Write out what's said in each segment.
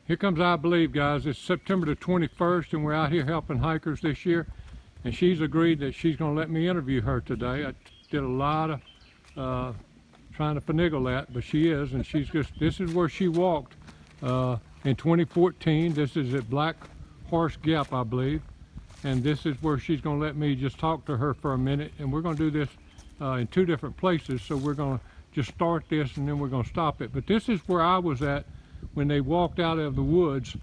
Here comes I Believe, guys. It's September the 21st, and we're out here helping hikers this year. And she's agreed that she's going to let me interview her today. I did a lot of trying to finagle that, but she is, and she's just, this is where she walked in 2014. This is at Black Horse Gap, I believe. And this is where she's going to let me just talk to her for a minute. And we're going to do this in two different places. So we're going to just start this and then we're going to stop it. But this is where I was at when they walked out of the woods,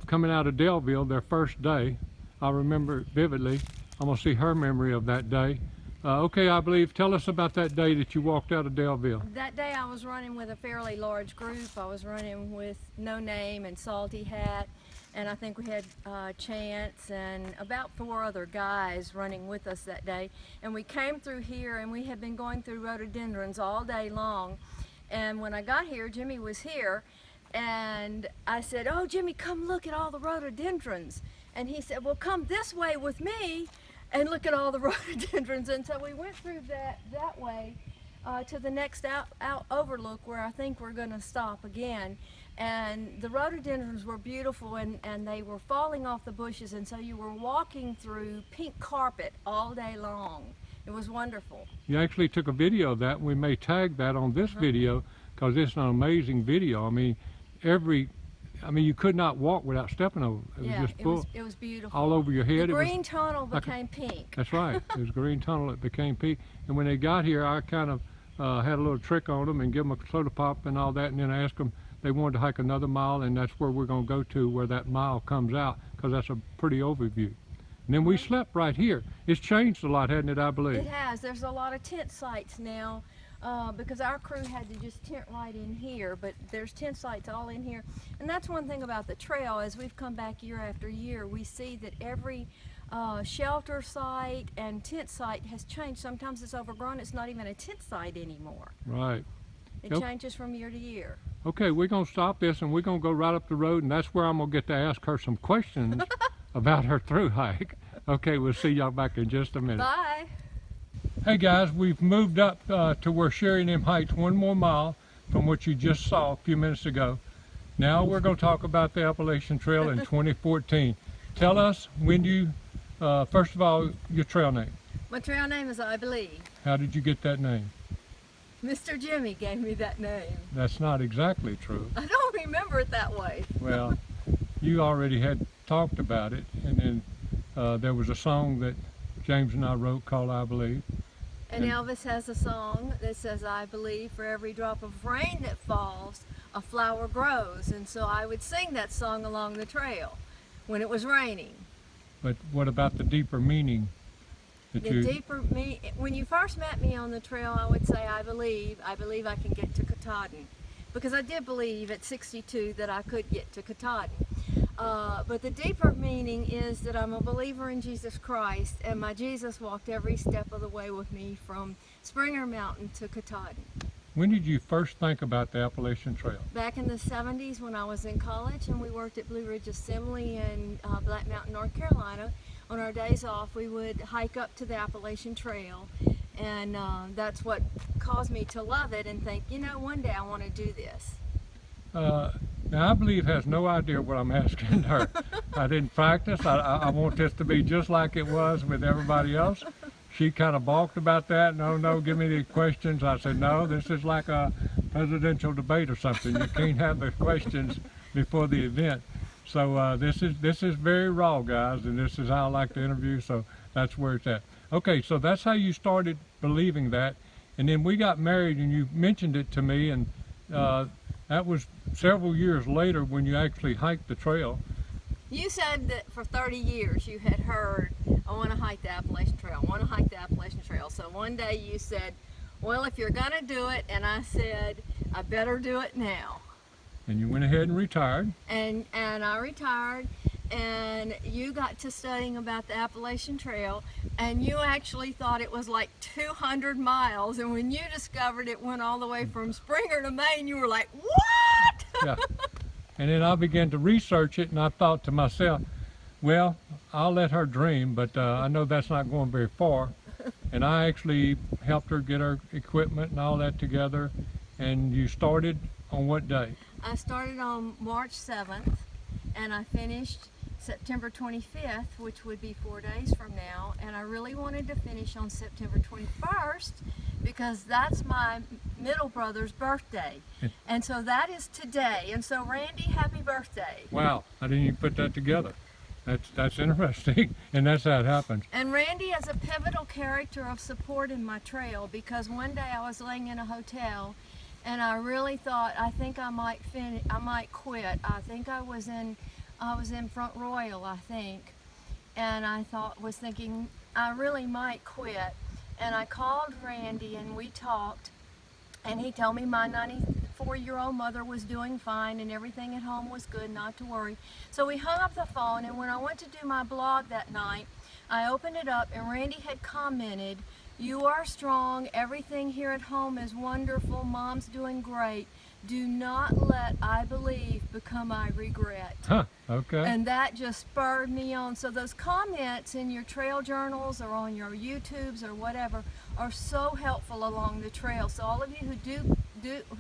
coming out of Delville, their first day. I remember it vividly. I'm going to see her memory of that day. Okay, I Believe, tell us about that day that you walked out of Delville. That day I was running with a fairly large group. I was running with No Name and Salty Hat, and I think we had Chance and about 4 other guys running with us that day. And we came through here, and we had been going through rhododendrons all day long. And when I got here, Jimmy was here, and I said, "Oh, Jimmy, come look at all the rhododendrons." And he said, "Well, come this way with me and look at all the rhododendrons." And so we went through that way to the next out overlook, where I think we're going to stop again. And the rhododendrons were beautiful, and they were falling off the bushes, and so you were walking through pink carpet all day long. It was wonderful. You actually took a video of that, and we may tag that on this video because it's an amazing video. I mean, you could not walk without stepping over. It was just full. It was beautiful. All over your head. The green tunnel became pink. That's right. It was green tunnel that became pink. And when they got here, I kind of had a little trick on them and give them a soda pop and all that, and then I asked them, they wanted to hike another mile, and that's where we're going to go to, where that mile comes out, because that's a pretty overview. And then we slept right here. It's changed a lot, hasn't it, I Believe? It has. There's a lot of tent sites now. Because our crew had to just tent right in here, but there's tent sites all in here. And that's one thing about the trail. As we've come back year after year, we see that every shelter site and tent site has changed. Sometimes it's overgrown. It's not even a tent site anymore. Right. It changes from year to year. Okay, we're going to stop this and we're going to go right up the road, and that's where I'm going to get to ask her some questions about her through hike. Okay, we'll see y'all back in just a minute. Bye. Hey guys, we've moved up to where Sherry and them hiked 1 more mile from what you just saw a few minutes ago. Now we're going to talk about the Appalachian Trail in 2014. Tell us, when you, first of all, your trail name. My trail name is I Believe. How did you get that name? Mr. Jimmy gave me that name. That's not exactly true. I don't remember it that way. Well, you already had talked about it, and then there was a song that James and I wrote called I Believe. And Elvis has a song that says, "I believe for every drop of rain that falls, a flower grows." And so I would sing that song along the trail when it was raining. But what about the deeper meaning? When you first met me on the trail, I would say, I believe I can get to Katahdin. Because I did believe at 62 that I could get to Katahdin. But the deeper meaning is that I'm a believer in Jesus Christ, and my Jesus walked every step of the way with me from Springer Mountain to Katahdin. When did you first think about the Appalachian Trail? Back in the 70s when I was in college, and we worked at Blue Ridge Assembly in Black Mountain, North Carolina. On our days off, we would hike up to the Appalachian Trail, and that's what caused me to love it and think, you know, one day I want to do this. Now, I Believe has no idea what I'm asking her. I didn't practice. I want this to be just like it was with everybody else. She kind of balked about that. No, give me the questions. I said, no, this is like a presidential debate or something. You can't have the questions before the event. So this is very raw, guys, and this is how I like to interview, so that's where it's at. Okay, so that's how you started believing that. And then we got married, and you mentioned it to me, and that was several years later when you actually hiked the trail. You said that for 30 years you had heard, I want to hike the Appalachian Trail, I want to hike the Appalachian Trail. So one day you said, well, if you're going to do it, and I said, I better do it now. And you went ahead and retired. And I retired, and you got to studying about the Appalachian Trail, and you actually thought it was like 200 miles, and when you discovered it went all the way from Springer to Maine, you were like, what? Yeah. And then I began to research it, and I thought to myself, well, I'll let her dream, but I know that's not going very far. And I actually helped her get her equipment and all that together. And you started on what day? I started on March 7th and I finished September 25th, which would be 4 days from now, and I really wanted to finish on September 21st because that's my middle brother's birthday. And so that is today. And so Randy, happy birthday. Wow, I didn't even put that together. That's interesting, and that's how it happens. And Randy is a pivotal character of support in my trail because one day I was laying in a hotel and I really thought I think I might quit. I think I was in Front Royal, I think, and was thinking I really might quit. And I called Randy and we talked, and he told me my 94-year-old mother was doing fine and everything at home was good, not to worry. So we hung up the phone, and when I went to do my blog that night, I opened it up and Randy had commented, "You are strong, everything here at home is wonderful, Mom's doing great. Do not let I believe become I regret." Huh, okay. And that just spurred me on. So those comments in your trail journals or on your YouTubes or whatever are so helpful along the trail. So all of you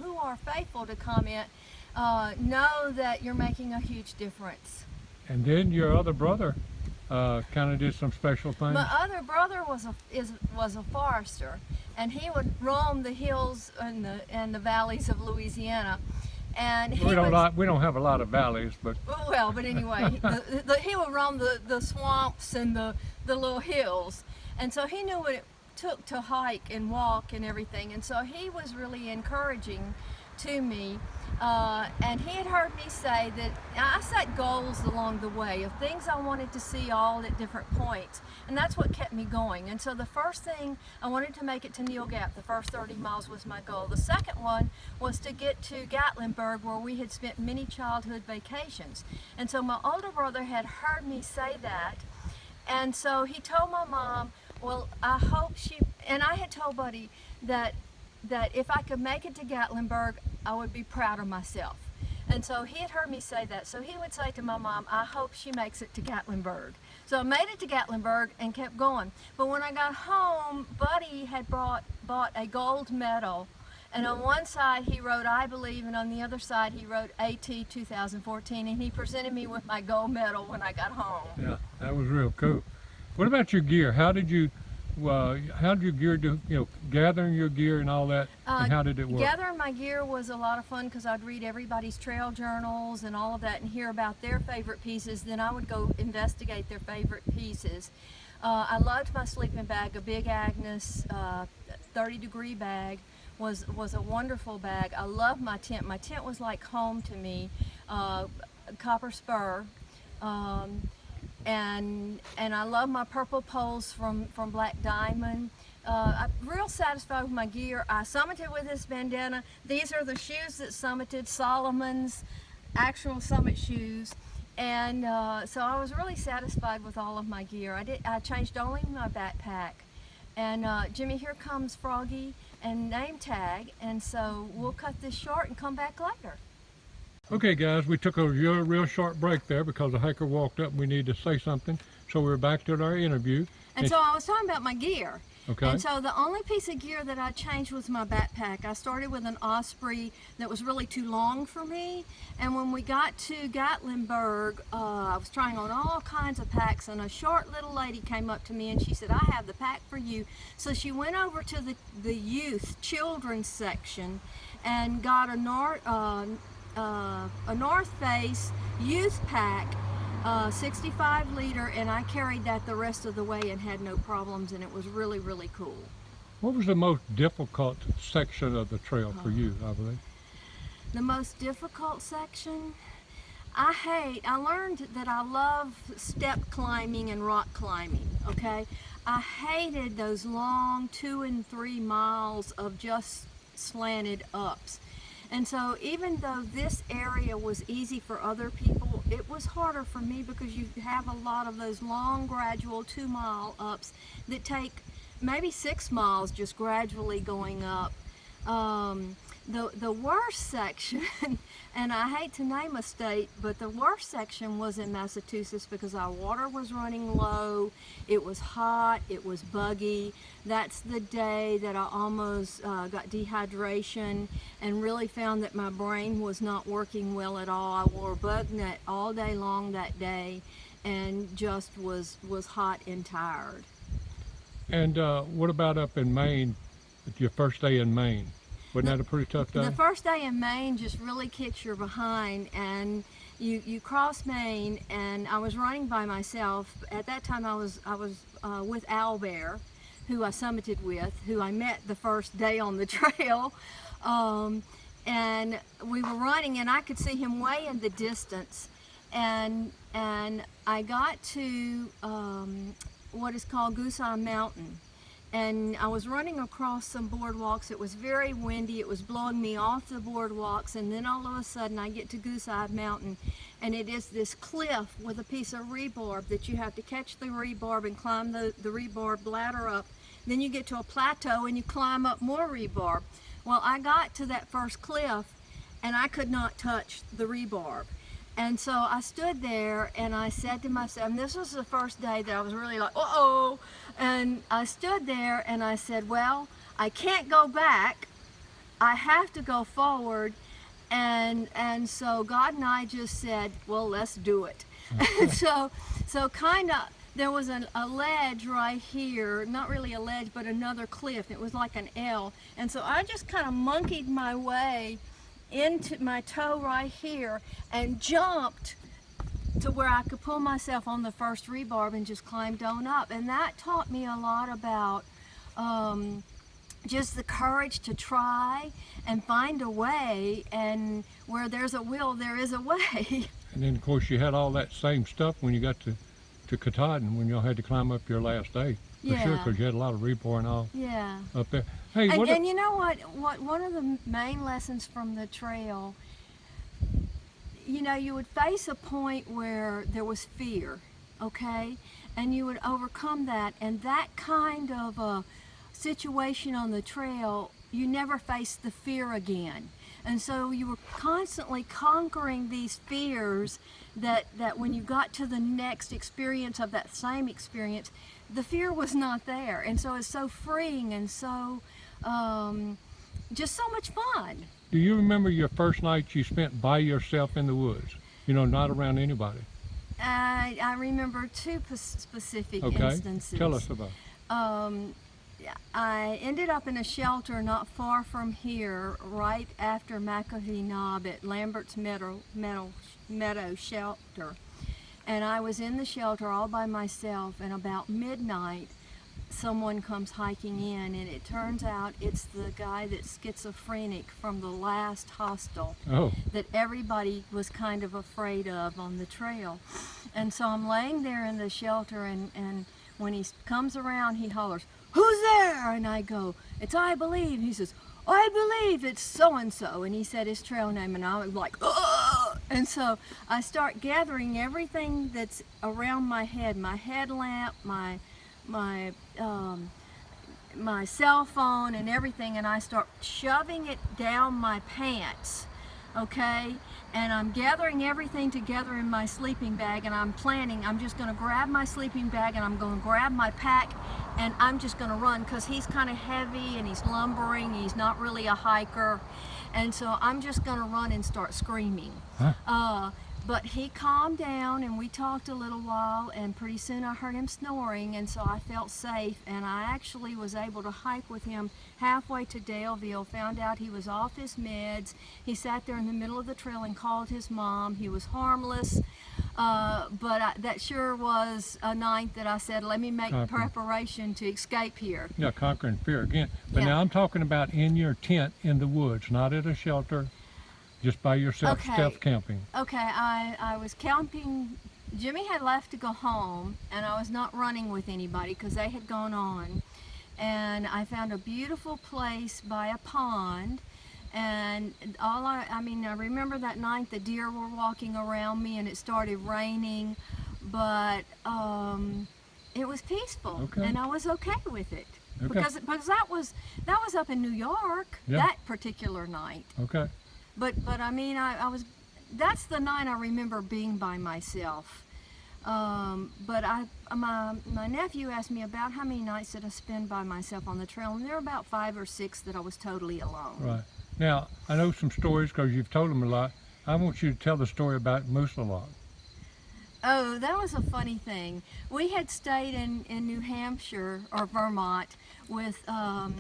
who are faithful to comment, know that you're making a huge difference. And then your other brother kind of did some special things. My other brother was a forester, and he would roam the hills and the valleys of Louisiana. And we don't have a lot of valleys, but well, but anyway, he would roam the swamps and the little hills, and so he knew what it took to hike and walk and everything. And so he was really encouraging to me. And he had heard me say that I set goals along the way of things I wanted to see all at different points, and that's what kept me going. And so the first thing, I wanted to make it to Neal Gap. The first 30 miles was my goal. The second one was to get to Gatlinburg, where we had spent many childhood vacations. And so my older brother had heard me say that, and so he told my mom, well, I hope and I had told Buddy that if I could make it to Gatlinburg, I would be proud of myself. And so he had heard me say that. So he would say to my mom, I hope she makes it to Gatlinburg. So I made it to Gatlinburg and kept going. But when I got home, Buddy had bought a gold medal. And on one side he wrote, I believe, and on the other side he wrote AT 2014. And he presented me with my gold medal when I got home. Yeah, that was real cool. What about your gear? How did your gear do, gathering your gear and all that, and how did it work? Gathering my gear was a lot of fun because I'd read everybody's trail journals and all of that and hear about their favorite pieces. Then I would go investigate their favorite pieces. I loved my sleeping bag. A Big Agnes 30-degree bag was a wonderful bag. I loved my tent. My tent was like home to me. Copper spur. And I love my purple poles from Black Diamond. I'm real satisfied with my gear. I summited with this bandana. These are the shoes that summited, Solomon's actual summit shoes. And so I was really satisfied with all of my gear. I changed only my backpack. And Jimmy, here comes Froggy and name tag. And so we'll cut this short and come back later. Okay guys, we took a real short break there because the hiker walked up and we needed to say something. So we're back to our interview. And so I was talking about my gear. Okay. And so the only piece of gear that I changed was my backpack. I started with an Osprey that was really too long for me. And when we got to Gatlinburg, I was trying on all kinds of packs, and a short little lady came up to me and she said, I have the pack for you. So she went over to the children's section and got a North Face youth pack, 65 liter, and I carried that the rest of the way and had no problems, and it was really, really cool. What was the most difficult section of the trail for you, I believe? The most difficult section? I learned that I love step climbing and rock climbing, okay? I hated those long 2 and 3 miles of just slanted ups. And so even though this area was easy for other people, it was harder for me because you have a lot of those long gradual 2-mile ups that take maybe 6 miles just gradually going up. The worst section, and I hate to name a state, but the worst section was in Massachusetts because our water was running low, it was hot, it was buggy. That's the day that I almost got dehydration and really found that my brain was not working well at all. I wore a bug net all day long that day and just was hot and tired. And what about up in Maine, your first day in Maine? Wasn't that a pretty tough day? The first day in Maine just really kicks your behind, and you cross Maine, and I was running by myself. At that time I was with Owlbear, who I summited with, who I met the first day on the trail. And we were running, and I could see him way in the distance. And I got to what is called Goose Eye Mountain. And I was running across some boardwalks. It was very windy. It was blowing me off the boardwalks, and then all of a sudden I get to Goose Eye Mountain, and it is this cliff with a piece of rebarb that you have to catch the rebarb and climb the rebarb ladder up. Then you get to a plateau and you climb up more rebarb. Well, I got to that first cliff and I could not touch the rebarb. And so I stood there and I said to myself, and this was the first day that I was really like, uh-oh. And I stood there and I said, well, I can't go back. I have to go forward. And so God and I just said, well, let's do it. And so kind of, there was a ledge right here, not really a ledge, but another cliff. It was like an L. And so I just kind of monkeyed my way into my toe right here and jumped to where I could pull myself on the first rebarb and just climbed on up. And that taught me a lot about just the courage to try and find a way, and where there's a will, there is a way. And then of course you had all that same stuff when you got to Katahdin, when y'all had to climb up your last day. For sure, because you had a lot of rebar and all up there. Hey, and you know what? One of the main lessons from the trail, you know, you would face a point where there was fear, okay? And you would overcome that, and that kind of a situation on the trail, you never faced the fear again. And so you were constantly conquering these fears that when you got to the next experience of that same experience, the fear was not there. And so it's so freeing and so just so much fun. Do you remember your first night you spent by yourself in the woods? You know, not around anybody. I remember two specific instances. Tell us about it. I ended up in a shelter not far from here, right after McAfee Knob at Lambert's Meadow Shelter. And I was in the shelter all by myself, and about midnight someone comes hiking in, and it turns out it's the guy that's schizophrenic from the last hostel that everybody was kind of afraid of on the trail. And so I'm laying there in the shelter, and when he comes around, he hollers, "Who's there?" And I go, "It's I believe." He says, "I believe it's so-and-so." And he said his trail name, and I was like, "Ugh!" And so I start gathering everything that's around my head, my headlamp, my cell phone and everything, and I start shoving it down my pants, okay? And I'm gathering everything together in my sleeping bag, and I'm planning, I'm just going to grab my sleeping bag and I'm going to grab my pack, and I'm just going to run, because he's kind of heavy and he's lumbering, he's not really a hiker, and so I'm just going to run and start screaming. But he calmed down, and we talked a little while, and pretty soon I heard him snoring, and so I felt safe, and I actually was able to hike with him halfway to Daleville, found out he was off his meds. He sat there in the middle of the trail and called his mom. He was harmless, but that sure was a night that I said, let me make preparation to escape here. Yeah, conquering fear again. But now I'm talking about in your tent in the woods, not at a shelter. Just by yourself, stealth camping. Okay, I was camping. Jimmy had left to go home, and I was not running with anybody because they had gone on. And I found a beautiful place by a pond, and I remember that night the deer were walking around me, and it started raining, but it was peaceful, and I was okay with it. Okay. Because that was up in New York that particular night. Okay. But I mean, that's the night I remember being by myself. But my nephew asked me about how many nights did I spend by myself on the trail, and there were about 5 or 6 that I was totally alone. Right. Now, I know some stories because you've told them a lot. I want you to tell the story about Moosalok. Oh, that was a funny thing. We had stayed in New Hampshire, or Vermont, with Well,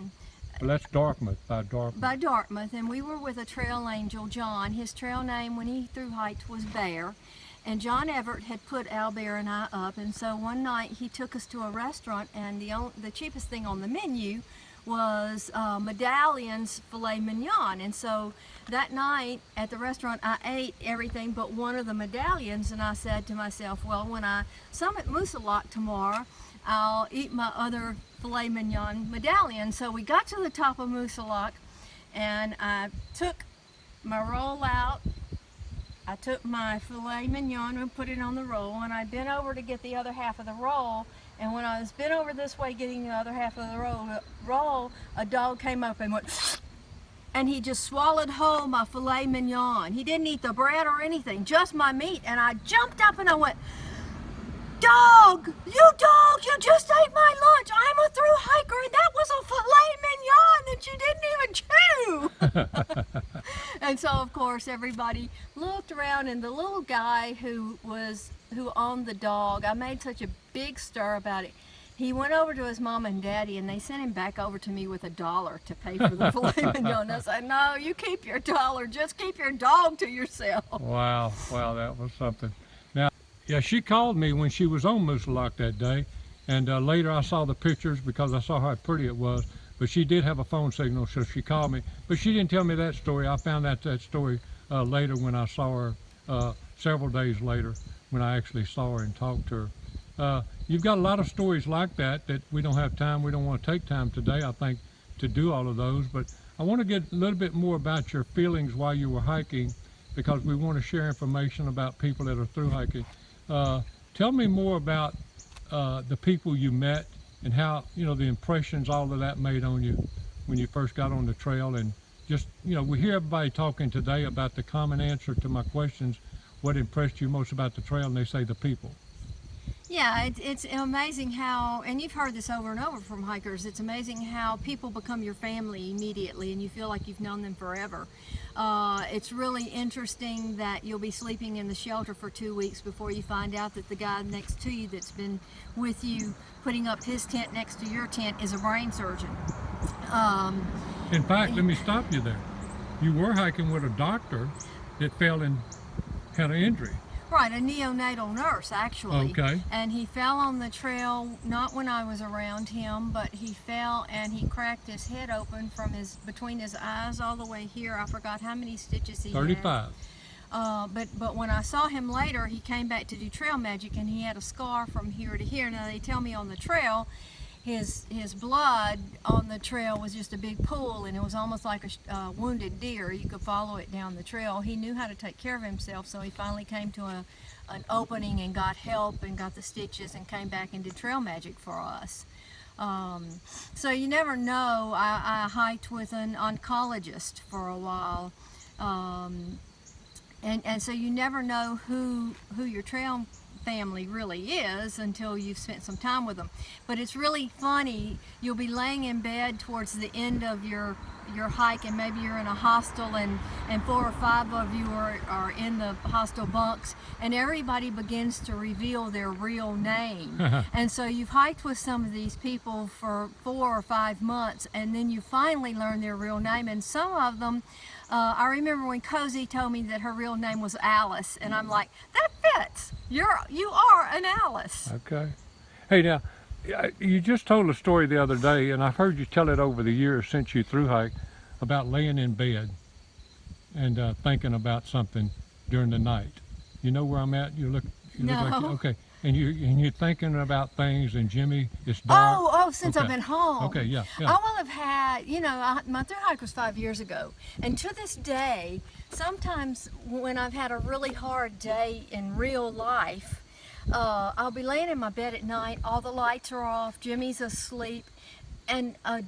that's Dartmouth, by Dartmouth. by Dartmouth, and we were with a trail angel, John. His trail name when he thru-hiked was Bear, and John Everett had put Al Bear and I up, and so one night he took us to a restaurant, and the cheapest thing on the menu was Medallion's filet mignon. And so that night at the restaurant I ate everything but one of the medallions, and I said to myself, well, when I summit Moosalok tomorrow, I'll eat my other filet mignon medallion. So we got to the top of Moosalok, and I took my roll out. I took my filet mignon and put it on the roll, and I bent over to get the other half of the roll. And when I was bent over this way getting the other half of the roll, a dog came up and went, and he just swallowed whole my filet mignon. He didn't eat the bread or anything, just my meat. And I jumped up and I went, dog, you just ate my lunch. I'm a thru-hiker, and that was a filet mignon that you didn't even chew. And so, of course, everybody looked around, and the little guy who owned the dog, I made such a big stir about it. He went over to his mom and daddy, and they sent him back over to me with $1 to pay for the filet mignon. I said, no, you keep your $1. Just keep your dog to yourself. Wow, that was something. Now, yeah, she called me when she was on Moosalok that day, and later I saw the pictures because I saw how pretty it was. But she did have a phone signal, so she called me. But she didn't tell me that story. I found out that story later when I saw her, several days later, when I actually saw her and talked to her. You've got a lot of stories like that we don't have time, we don't want to take time today, I think, to do all of those. But I want to get a little bit more about your feelings while you were hiking, because we want to share information about people that are thru hiking. Tell me more about the people you met and how, the impressions all of that made on you when you first got on the trail. And just, we hear everybody talking today about the common answer to my questions, what impressed you most about the trail, and they say the people. Yeah, it's amazing how, and you've heard this over and over from hikers, it's amazing how people become your family immediately and you feel like you've known them forever. It's really interesting that you'll be sleeping in the shelter for 2 weeks before you find out that the guy next to you that's been with you putting up his tent next to your tent is a brain surgeon. In fact, let me stop you there. You were hiking with a doctor that fell and had an injury. Right, a neonatal nurse, actually. Okay. And he fell on the trail, not when I was around him, but he fell and he cracked his head open from between his eyes all the way here. I forgot how many stitches he 35. had. But when I saw him later, he came back to do trail magic, and he had a scar from here to here. Now, they tell me on the trail, his blood on the trail was just a big pool, and it was almost like a wounded deer. You could follow it down the trail. He knew how to take care of himself, so he finally came to an opening and got help and got the stitches and came back and did trail magic for us. So you never know. I hiked with an oncologist for a while, and so you never know who your trail family really is until you've spent some time with them. But it's really funny. You'll be laying in bed towards the end of your hike, and maybe you're in a hostel, and 4 or 5 of you are in the hostel bunks, and everybody begins to reveal their real name. And so you've hiked with some of these people for 4 or 5 months, and then you finally learn their real name. And some of them, I remember when Cozy told me that her real name was Alice, and I'm like, that fits. You are an Alice. Okay. Hey, now, you just told a story the other day, and I've heard you tell it over the years since you thru-hiked, about laying in bed and thinking about something during the night. You know where I'm at? You look like okay. And you're thinking about things, and Jimmy, it's dark. Oh, since I've been home. Okay, yeah. I will have had, my thru-hike was 5 years ago. And to this day, sometimes when I've had a really hard day in real life, I'll be laying in my bed at night, all the lights are off, Jimmy's asleep, a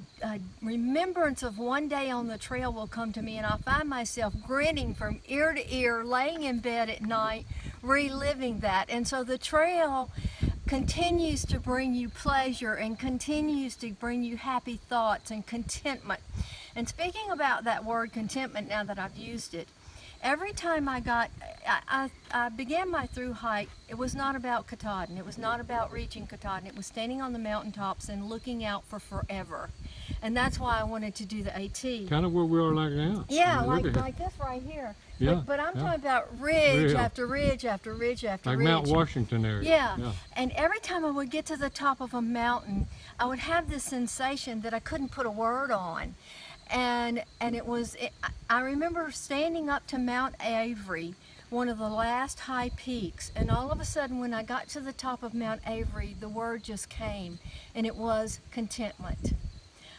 remembrance of one day on the trail will come to me, and I'll find myself grinning from ear to ear, laying in bed at night, reliving that. And so the trail continues to bring you pleasure and continues to bring you happy thoughts and contentment. And speaking about that word contentment, now that I've used it, every time I began my through hike, it was not about Katahdin. It was not about reaching Katahdin. It was standing on the mountaintops and looking out for forever. And that's why I wanted to do the AT. Kind of where we are like now. Yeah, like this right here. Yeah, but I'm talking about ridge after ridge after ridge after ridge. Like Mount Washington area. Yeah. And every time I would get to the top of a mountain, I would have this sensation that I couldn't put a word on. And I remember standing up to Mount Avery, one of the last high peaks, and all of a sudden when I got to the top of Mount Avery, the word just came, and it was contentment.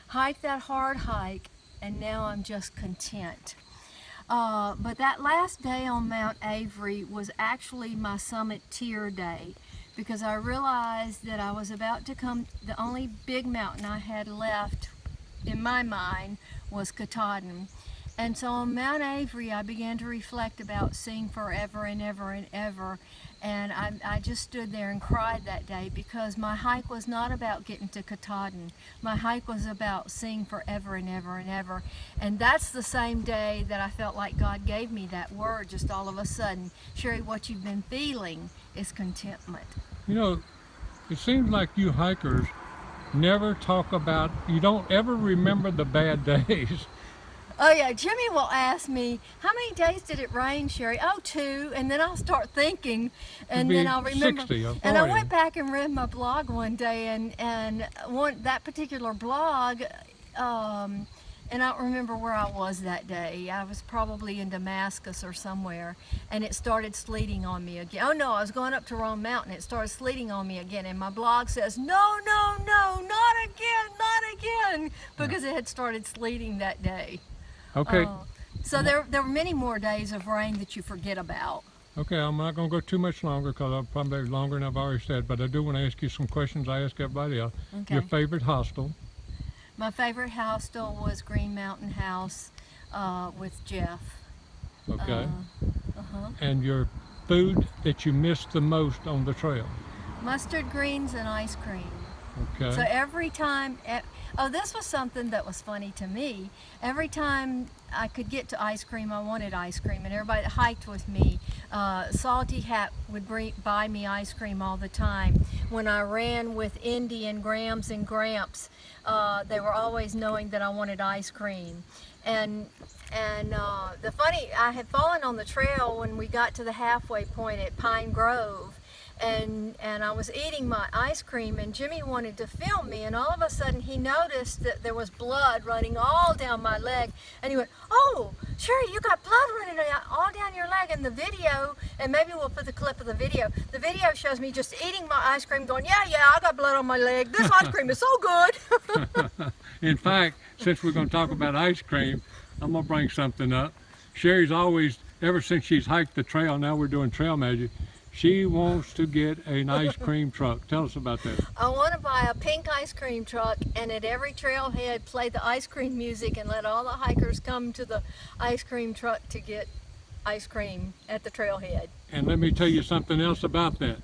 Hike that hard hike, and now I'm just content. But that last day on Mount Avery was actually my summit tier day, because I realized that I was about to come, the only big mountain I had left in my mind was Katahdin. And so on Mount Avery I began to reflect about seeing forever and ever and ever, and I just stood there and cried that day, because my hike was not about getting to Katahdin. My hike was about seeing forever and ever and ever. And that's the same day that I felt like God gave me that word just all of a sudden. Sherry, what you've been feeling is contentment. You know, it seems like you hikers never talk about, you don't ever remember the bad days. Oh yeah, Jimmy will ask me, how many days did it rain, Sherry? Oh, 2, and then I'll start thinking, and then I'll remember. 60 or 40. And I went back and read my blog one day, and that particular blog, and I don't remember where I was that day. I was probably in Damascus or somewhere, and it started sleeting on me again. Oh no, I was going up to Rome Mountain. It started sleeting on me again, and my blog says, no, no, no, not again, because it had started sleeting that day. Okay. So there were many more days of rain that you forget about. Okay, I'm not going to go too much longer, because I'm probably longer than I've already said, but I do want to ask you some questions I ask everybody else. Okay. Your favorite hostel? My favorite hostel was Green Mountain House with Jeff. Okay. And your food that you missed the most on the trail? Mustard greens and ice cream. Okay. So every time, this was something that was funny to me. Every time I could get to ice cream, I wanted ice cream, and everybody that hiked with me, Salty Hat would buy me ice cream all the time. When I ran with Indy and Grams and Gramps, they were always knowing that I wanted ice cream. And I had fallen on the trail when we got to the halfway point at Pine Grove. And I was eating my ice cream, and Jimmy wanted to film me, and all of a sudden he noticed that there was blood running all down my leg, and he went, oh, Sherry, you got blood running all down your leg. In the video, and maybe we'll put the clip of the video shows me just eating my ice cream going, yeah, I got blood on my leg. This ice cream is so good. In fact, since we're going to talk about ice cream, I'm going to bring something up. Sherry's always, ever since she's hiked the trail, now we're doing trail magic, she wants to get an ice cream truck. Tell us about that. I want to buy a pink ice cream truck, and at every trailhead play the ice cream music and let all the hikers come to the ice cream truck to get ice cream at the trailhead. And let me tell you something else about that.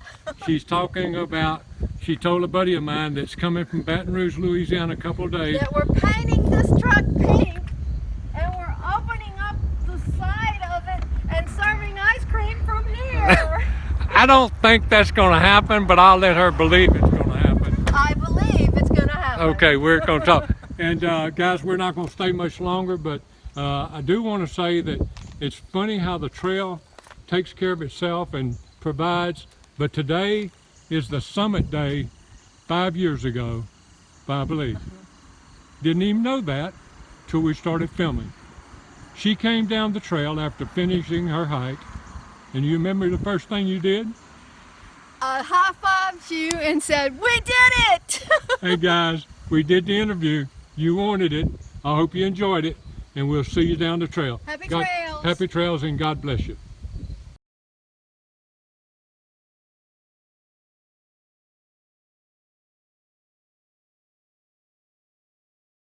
She's talking about, she told a buddy of mine that's coming from Baton Rouge, Louisiana, a couple of days. That we're painting this truck pink, and we're opening up the side of it and serving ice cream from here. I don't think that's going to happen, but I'll let her believe it's going to happen. I believe it's going to happen. Okay, we're going to talk. And guys, we're not going to stay much longer, but I do want to say that it's funny how the trail takes care of itself and provides, but today is the summit day 5 years ago, I believe. Didn't even know that till we started filming. She came down the trail after finishing her hike. And you remember the first thing you did? I high-fived you and said, we did it! Hey guys, we did the interview. You wanted it. I hope you enjoyed it. And we'll see you down the trail. Happy trails! Happy trails, and God bless you.